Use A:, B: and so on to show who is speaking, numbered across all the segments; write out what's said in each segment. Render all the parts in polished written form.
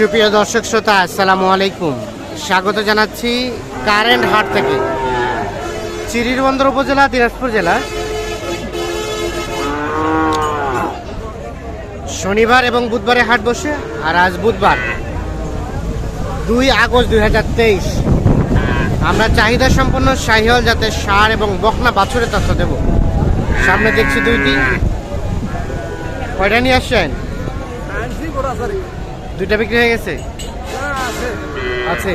A: সুপ্রিয় দর্শক শ্রোতা, আসসালামু আলাইকুম। স্বাগত জানাচ্ছি কারেন্ট হাট থেকে, চিরিরবন্দর উপজেলা, দিনাজপুর জেলা। শনিবার এবং বুধবারে হাট বসে, আর আজ বুধবার 2 আগস্ট 2023। আমরা চাহিদা সম্পন্ন শাহিওয়াল জাতের ষাঁড় এবং বকনা বাছুরের তথ্য দেব। সামনে দেখছি দুইটি। কয়টা নিয়ে আসছেন? দুইটা বিক্রি হয়ে গেছে? আছে।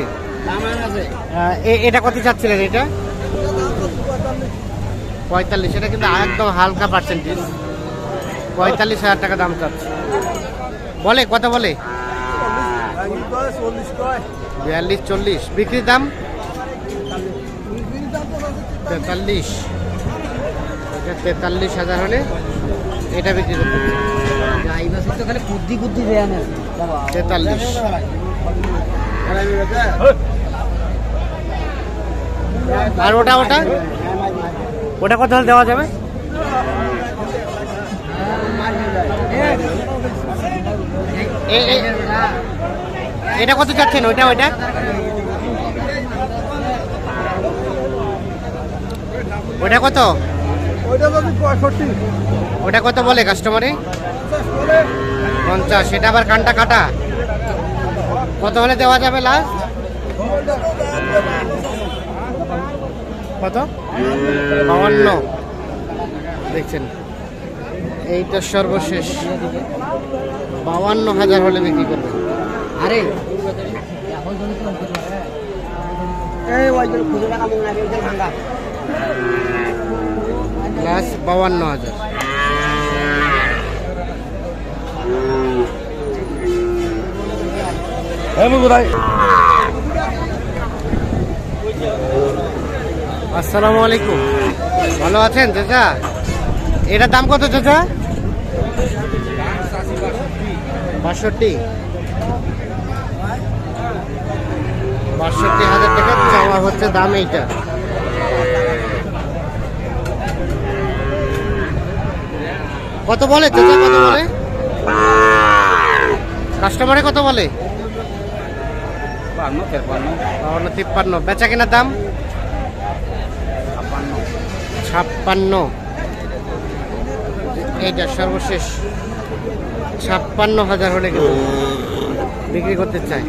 A: এটা কত চাচ্ছিলেন? এটা 45। এটা কিন্তু একদম হালকা পার্সেন্টেজ, 45,000 টাকা দাম চাচ্ছে। বলে কত বলে? 42-40। বিক্রির দাম 43। এটা 43,000 হলে এটা বিক্রি করতে 43। আর ওটা ওটা ওটা কত হলে দেওয়া যাবে? এটা কত চাচ্ছেন? ওইটা ওইটা ওটা কত? ওটা কত বলে কাস্টমারে? 50। এটা আবার কানটা কাটা। কত হলে দেওয়া যাবে লাস্ট? কত? 52। দেখছেন, এইটা সর্বশেষ 52,000 হলে বিক্রি করবে। আরে লাস্ট 52,000। আসসালামু আলাইকুম, ভালো আছেন চাচা? এটার দাম কত চাচা? 62,000 টাকা চাওয়া হচ্ছে দাম। এইটা কত বলে চাচা? কত বলে কাস্টমারে? কত বলে? 52-53। বেচা কেনার দাম 56। এইটা সর্বশেষ 56,000 হলে কিন্তু বিক্রি করতে চাই।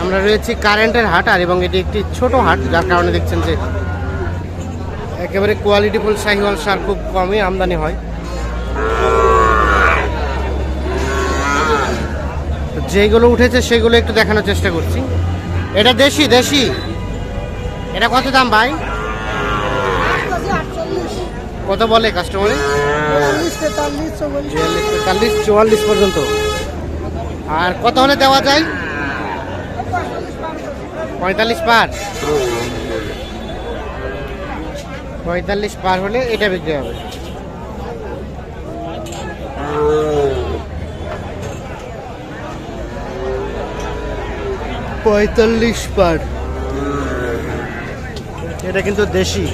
A: আমরা রয়েছি কারেন্টের হাট, আর এবং এটি একটি ছোট হাট, যার কারণে দেখছেন যে একেবারে কোয়ালিটিফুল শাহিওয়াল ষাঁড় খুব কমই আমদানি হয়। যেগুলো উঠেছে সেগুলো একটু দেখানোর চেষ্টা করছি। এটা দেশি দেশি। এটা কত দাম ভাই? কত বলে কাস্টমারে? 43-44 পর্যন্ত। আর কত হলে দেওয়া যায়? 45 পার। 45 পার হলে এটা বিক্রি হবে। $45 পার। এটা কিন্তু দেশি।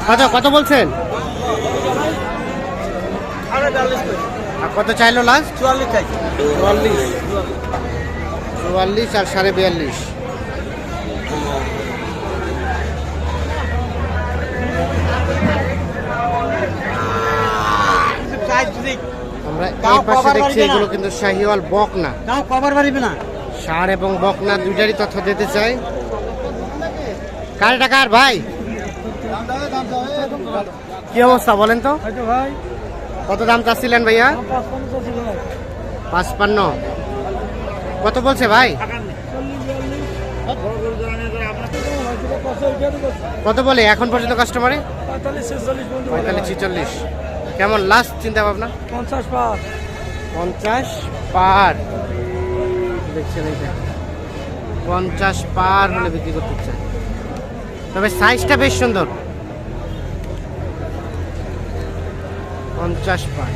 A: কত কত বলছেন? কত চাইলো লাস্ট? 44 চাইছে। 44 আর 42.5। আমরা এই পাশে দেখছি এগুলো কিন্তু শাহিওয়াল বকনা। ষাঁড় এবং বকনা দুইটারই তথ্য দিতে চাই। কার টাকার ভাই কি অবস্থা বলেন তো? কত দাম চাচ্ছিলেন ভাইয়া? 55। কত বলছে ভাই? কত বলে এখন পর্যন্ত কাস্টমারে? 45-46। কেমন লাস্ট চিন্তা ভাবনা? 50 পার। দেখছেন এইটা 50 পার হলে বিক্রি করতে চাই। তবে সাইজটা বেশ সুন্দর। 50 পার।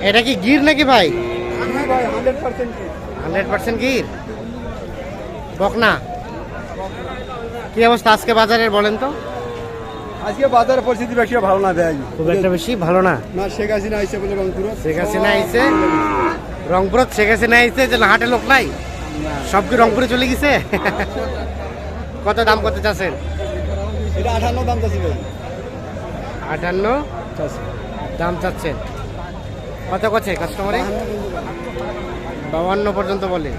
A: এটা কি গির নাকি ভাই?
B: ভাই 100%
A: 100% গির বকনা। কি অবস্থা আজকে বাজারের বলেন তো?
B: আজকে বাজার পরিস্থিতি বেশি ভালো না ভাই,
A: খুব একটা বেশি ভালো না।
B: না শেখ হাসিনা আইছে বলে রংপুর,
A: শেখ হাসিনা আইছে রংপুরত, শেখ হাসিনা আইছে যে হাটে লোক নাই, সব কি রংপুরে চলে গেছে? কত দাম কত চাচ্ছেন?
B: এটা 58 দাম চাচ্ছি ভাই।
A: 58 দাম চাচ্ছেন। কত করছে কাস্টমারে? 52 পর্যন্ত বলে।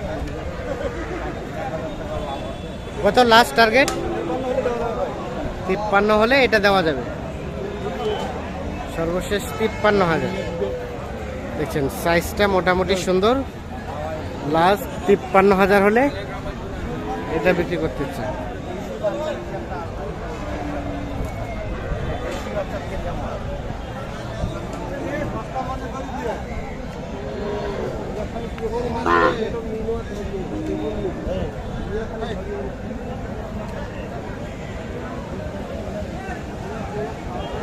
A: কত লাস্ট টার্গেট? 53 হলে এটা দেওয়া যাবে। সর্বশেষ 53,000। দেখছেন সাইজটা মোটামুটি সুন্দর। লাস্ট 53,000 হলে এটা বিক্রি করতে চাই।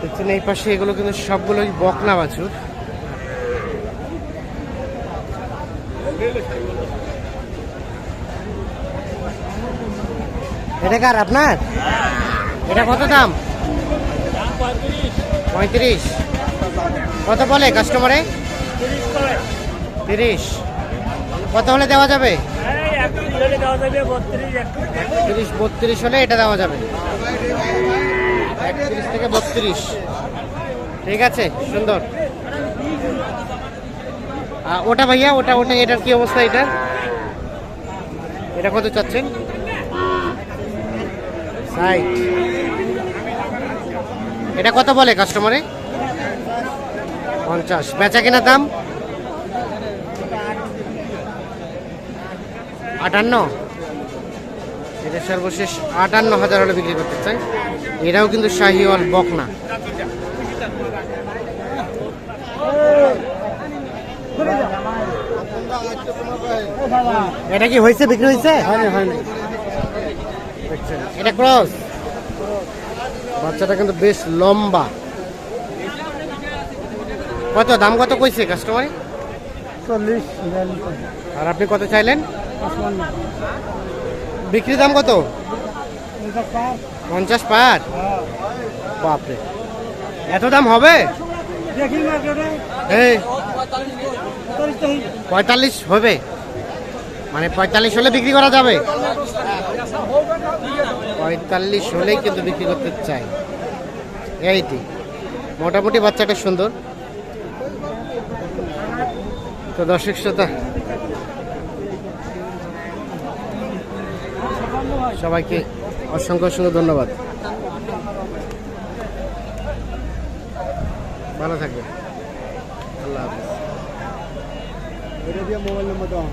A: দেখছেন এই পাশে এগুলো কিন্তু সবগুলোই বকনা বাছুর। এটা কার আপনার? এটা কত দাম? 35। কত বলে কাস্টমারে? 30। কত হলে দেওয়া যাবে? 32 হলে এটা দেওয়া যাবে। 31 থেকে 32। ঠিক আছে, সুন্দর। ওটা ভাইয়া, ওটা ওটা এটার কি অবস্থা? এটা কত চাচ্ছেন? 60। এটা কত বলে কাস্টমারে? 50। বেচা কেনার দাম 58। এটা সর্বশেষ 58,000 হলে বিক্রি করতে চাই। এরাও কিন্তু শাহিওয়াল বকনা। এটা কি হয়েছে, বিক্রি হয়েছে? হয়নি। এটা ক্রস। বাচ্চাটা কিন্তু বেশ লম্বা। কত দাম কত কইছে কাস্টমার?
B: 40।
A: আর আপনি কত চাইলেন? বিক্রি দাম কত? 50 পার। বাপরে, এত দাম হবে? এই 45 হবে, মানে 45 হলে বিক্রি করা যাবে। 45 হলেই কিন্তু বিক্রি করতে চাই। এইটি মোটামুটি বাচ্চাটা সুন্দর। তো দর্শক শ্রোতা সবাইকে অসংখ্য অসংখ্য ধন্যবাদ। ভালো থাকবেন। আল্লাহ হাফেজ।
B: এটা দিয়ে মোবাইল নম্বর দাও।